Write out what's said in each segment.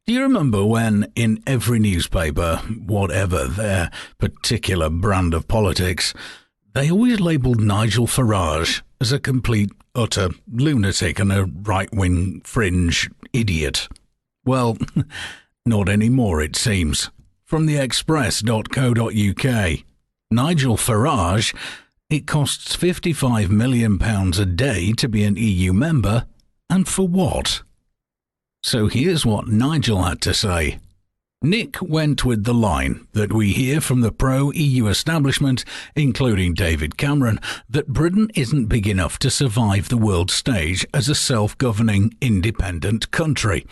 Do you remember when in every newspaper, whatever their particular brand of politics, they always labelled Nigel Farage as a complete, utter lunatic and a right-wing fringe idiot? Well, not anymore, it seems. From the express.co.uk, Nigel Farage, it costs £55 million a day to be an EU member, and for what? So here's what Nigel had to say. Nick went with the line that we hear from the pro-EU establishment, including David Cameron, that Britain isn't big enough to survive the world stage as a self-governing, independent country.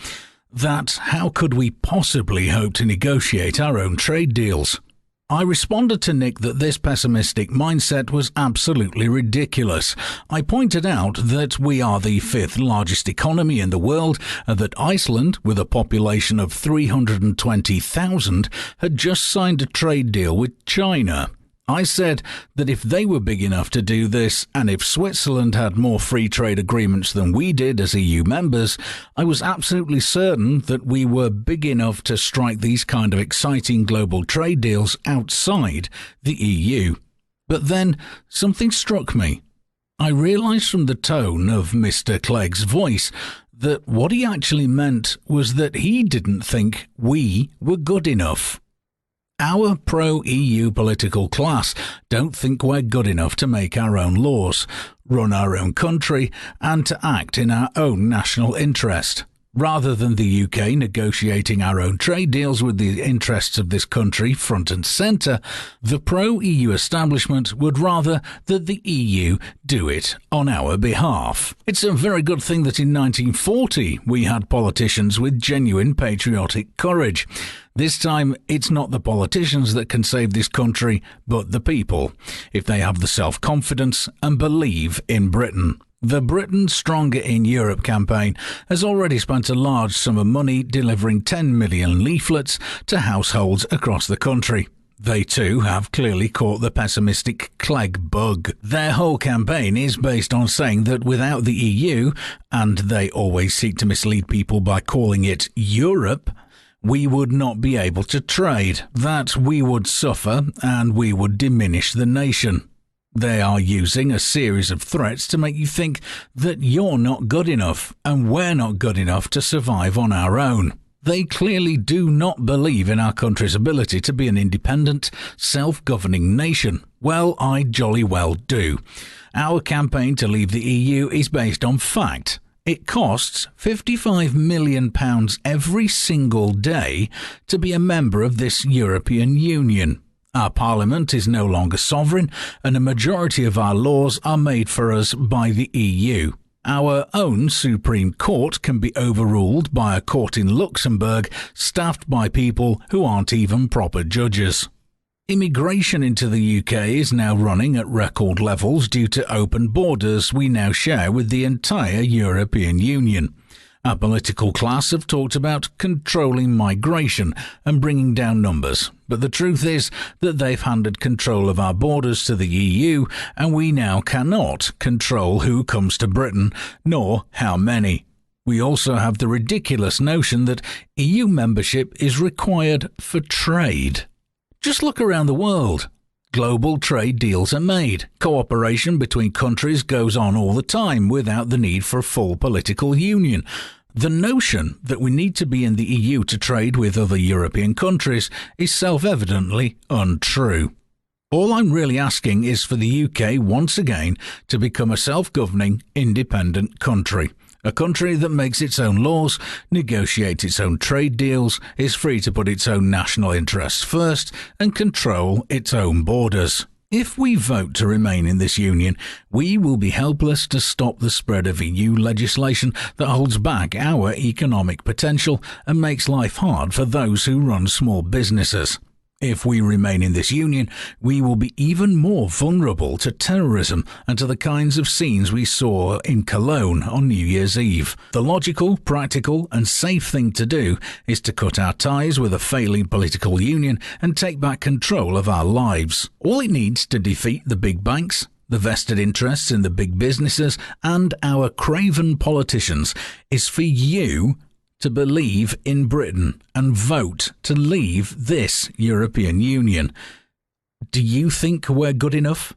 That how could we possibly hope to negotiate our own trade deals? I responded to Nick that this pessimistic mindset was absolutely ridiculous. I pointed out that we are the fifth largest economy in the world and that Iceland, with a population of 320,000, had just signed a trade deal with China. I said that if they were big enough to do this, and if Switzerland had more free trade agreements than we did as EU members, I was absolutely certain that we were big enough to strike these kind of exciting global trade deals outside the EU. But then something struck me. I realised from the tone of Mr. Clegg's voice that what he actually meant was that he didn't think we were good enough. Our pro-EU political class don't think we're good enough to make our own laws, run our own country, and to act in our own national interest. Rather than the UK negotiating our own trade deals with the interests of this country front and centre, the pro-EU establishment would rather that the EU do it on our behalf. It's a very good thing that in 1940 we had politicians with genuine patriotic courage. This time, it's not the politicians that can save this country, but the people, if they have the self-confidence and believe in Britain. The Britain Stronger in Europe campaign has already spent a large sum of money delivering 10 million leaflets to households across the country. They too have clearly caught the pessimistic Clegg bug. Their whole campaign is based on saying that without the EU, and they always seek to mislead people by calling it Europe, we would not be able to trade, that we would suffer and we would diminish the nation. They are using a series of threats to make you think that you're not good enough and we're not good enough to survive on our own. They clearly do not believe in our country's ability to be an independent, self-governing nation. Well, I jolly well do. Our campaign to leave the EU is based on fact. It costs £55 million every single day to be a member of this European Union. Our Parliament is no longer sovereign, and a majority of our laws are made for us by the EU. Our own Supreme Court can be overruled by a court in Luxembourg, staffed by people who aren't even proper judges. Immigration into the UK is now running at record levels due to open borders we now share with the entire European Union. Our political class have talked about controlling migration and bringing down numbers, but the truth is that they've handed control of our borders to the EU, and we now cannot control who comes to Britain, nor how many. We also have the ridiculous notion that EU membership is required for trade. Just look around the world. Global trade deals are made. Cooperation between countries goes on all the time without the need for a full political union. The notion that we need to be in the EU to trade with other European countries is self-evidently untrue. All I'm really asking is for the UK once again to become a self-governing, independent country. A country that makes its own laws, negotiates its own trade deals, is free to put its own national interests first, and control its own borders. If we vote to remain in this union, we will be helpless to stop the spread of EU legislation that holds back our economic potential and makes life hard for those who run small businesses. If we remain in this union, we will be even more vulnerable to terrorism and to the kinds of scenes we saw in Cologne on New Year's Eve. The logical, practical and safe thing to do is to cut our ties with a failing political union and take back control of our lives. All it needs to defeat the big banks, the vested interests in the big businesses and our craven politicians is for you to believe in Britain and vote to leave this European Union. Do you think we're good enough?